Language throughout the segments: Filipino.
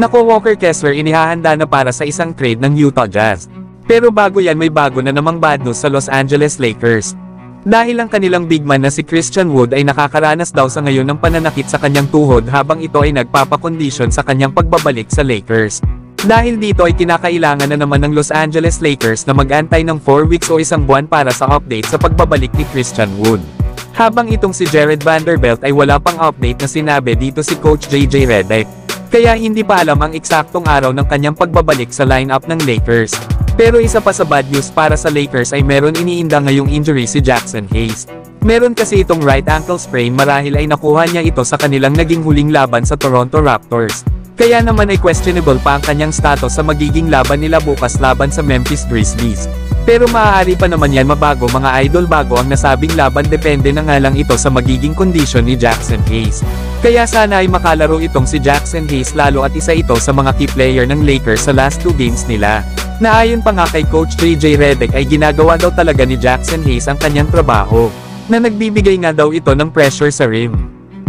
Nako Walker Kessler inihahanda na para sa isang trade ng Utah Jazz. Pero bago yan may bago na namang bad news sa Los Angeles Lakers. Dahil ang kanilang big man na si Christian Wood ay nakakaranas daw sa ngayon ng pananakit sa kanyang tuhod habang ito ay nagpapakondisyon sa kanyang pagbabalik sa Lakers. Dahil dito ay kinakailangan na naman ng Los Angeles Lakers na mag-antay ng 4 weeks o isang buwan para sa update sa pagbabalik ni Christian Wood. Habang itong si Jared Vanderbilt ay wala pang update na sinabi dito si Coach JJ Redick. Kaya hindi pa alam ang eksaktong araw ng kanyang pagbabalik sa lineup ng Lakers. Pero isa pa sa bad news para sa Lakers ay meron iniinda ngayong injury si Jackson Hayes. Meron kasi itong right ankle sprain marahil ay nakuha niya ito sa kanilang naging huling laban sa Toronto Raptors. Kaya naman ay questionable pa ang kanyang status sa magiging laban nila bukas laban sa Memphis Grizzlies. Pero maaari pa naman yan mabago mga idol bago ang nasabing laban depende na nga lang ito sa magiging kondisyon ni Jackson Hayes. Kaya sana ay makalaro itong si Jackson Hayes lalo at isa ito sa mga key player ng Lakers sa last 2 games nila. Na ayon pa nga kay Coach JJ Redick ay ginagawa daw talaga ni Jackson Hayes ang kanyang trabaho, na nagbibigay nga daw ito ng pressure sa rim.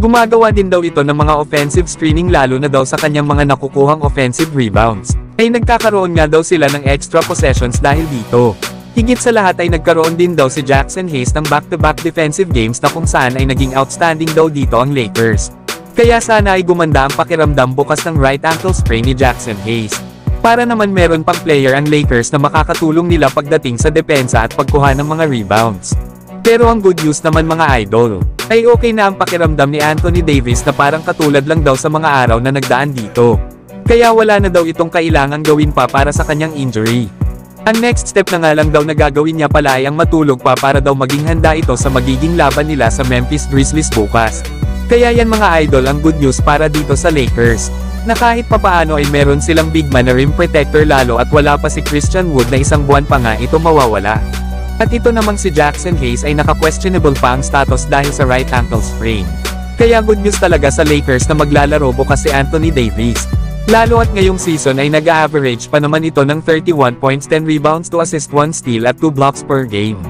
Gumagawa din daw ito ng mga offensive screening lalo na daw sa kanyang mga nakukuhang offensive rebounds. Ay nagkakaroon nga daw sila ng extra possessions dahil dito. Higit sa lahat ay nagkaroon din daw si Jackson Hayes ng back-to-back defensive games na kung saan ay naging outstanding daw dito ang Lakers. Kaya sana ay gumanda ang pakiramdam bukas ng right ankle sprain ni Jackson Hayes. Para naman meron pang player ang Lakers na makakatulong nila pagdating sa depensa at pagkuha ng mga rebounds. Pero ang good news naman mga idol, ay okay na ang pakiramdam ni Anthony Davis na parang katulad lang daw sa mga araw na nagdaan dito. Kaya wala na daw itong kailangang gawin pa para sa kanyang injury. Ang next step na nga lang daw na gagawin niya pala ay ang matulog pa para daw maging handa ito sa magiging laban nila sa Memphis Grizzlies bukas. Kaya yan mga idol ang good news para dito sa Lakers. Na kahit papaano ay meron silang big man na rim protector lalo at wala pa si Christian Wood na isang buwan pa nga ito mawawala. At ito namang si Jackson Hayes ay naka-questionable pa ang status dahil sa right ankle sprain. Kaya good news talaga sa Lakers na maglalaro bukas si Anthony Davis. Lalo at ngayong season ay nag-average pa naman ito ng 31 points, 10 rebounds, 2 assists, 1 steal at 2 blocks per game.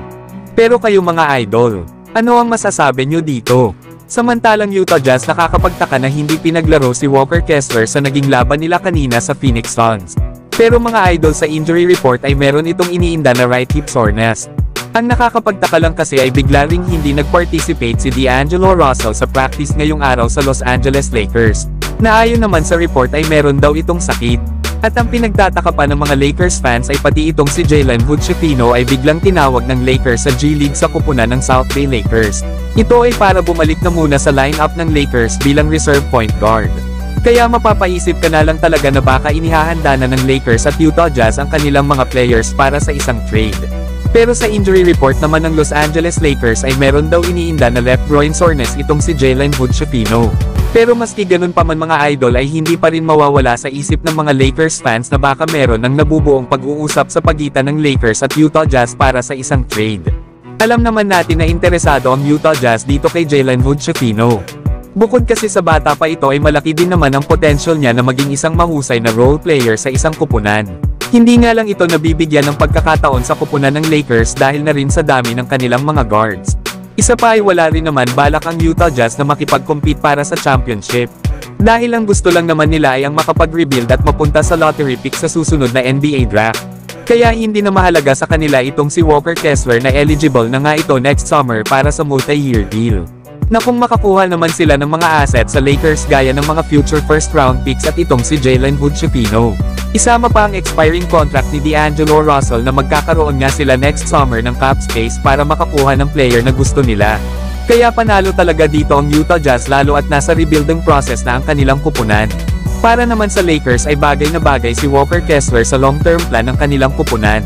Pero kayo mga idol, ano ang masasabi nyo dito? Samantalang Utah Jazz nakakapagtaka na hindi pinaglaro si Walker Kessler sa naging laban nila kanina sa Phoenix Suns. Pero mga idol sa injury report ay meron itong iniinda na right hip soreness. Ang nakakapagtaka lang kasi ay bigla ring hindi nag-participate si D'Angelo Russell sa practice ngayong araw sa Los Angeles Lakers. Na ayon naman sa report ay meron daw itong sakit. At ang pinagtataka pa ng mga Lakers fans ay pati itong si Jalen Hood-Schifino ay biglang tinawag ng Lakers sa G League sa kupunan ng South Bay Lakers. Ito ay para bumalik na muna sa lineup ng Lakers bilang reserve point guard. Kaya mapapaisip ka na lang talaga na baka inihahanda na ng Lakers at Utah Jazz ang kanilang mga players para sa isang trade. Pero sa injury report naman ng Los Angeles Lakers ay meron daw iniinda na left groin soreness itong si Jalen Hood-Schifino. Pero maski ganun pa man mga idol ay hindi pa rin mawawala sa isip ng mga Lakers fans na baka meron ng nabubuong pag-uusap sa pagitan ng Lakers at Utah Jazz para sa isang trade. Alam naman natin na interesado ang Utah Jazz dito kay Jalen Hood-Schifino. Bukod kasi sa bata pa ito ay malaki din naman ang potential niya na maging isang mahusay na role player sa isang kupunan. Hindi nga lang ito nabibigyan ng pagkakataon sa kupunan ng Lakers dahil na rin sa dami ng kanilang mga guards. Isa pa ay wala rin naman balak ang Utah Jazz na makipag-compete para sa championship. Dahil ang gusto lang naman nila ay ang makapag-rebuild at mapunta sa lottery pick sa susunod na NBA draft. Kaya hindi na mahalaga sa kanila itong si Walker Kessler na eligible na nga ito next summer para sa multi-year deal. Na kung makakuha naman sila ng mga assets sa Lakers gaya ng mga future first round picks at itong si Jalen Hood-Schifino. Isama pa ang expiring contract ni D'Angelo Russell na magkakaroon nga sila next summer ng cap space para makakuha ng player na gusto nila. Kaya panalo talaga dito ang Utah Jazz lalo at nasa rebuilding process na ang kanilang kupunan. Para naman sa Lakers ay bagay na bagay si Walker Kessler sa long-term plan ng kanilang kupunan.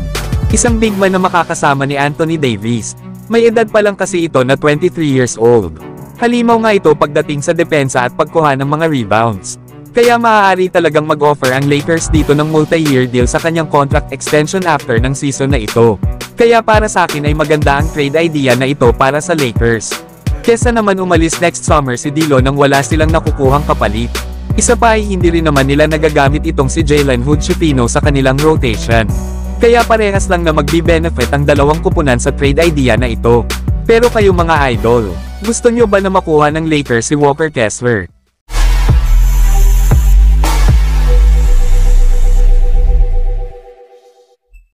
Isang big man na makakasama ni Anthony Davis. May edad pa lang kasi ito na 23 years old. Halimaw nga ito pagdating sa depensa at pagkuha ng mga rebounds. Kaya maaari talagang mag-offer ang Lakers dito ng multi-year deal sa kanyang contract extension after ng season na ito. Kaya para sa akin ay maganda ang trade idea na ito para sa Lakers. Kesa naman umalis next summer si D'Lo nang wala silang nakukuhang kapalit. Isa pa ay hindi rin naman nila nagagamit itong si Jalen Hood-Schifino sa kanilang rotation. Kaya parehas lang na magbi-benefit ang dalawang kupunan sa trade idea na ito. Pero kayo mga idol, gusto nyo ba na makuha ng Lakers si Walker Kessler?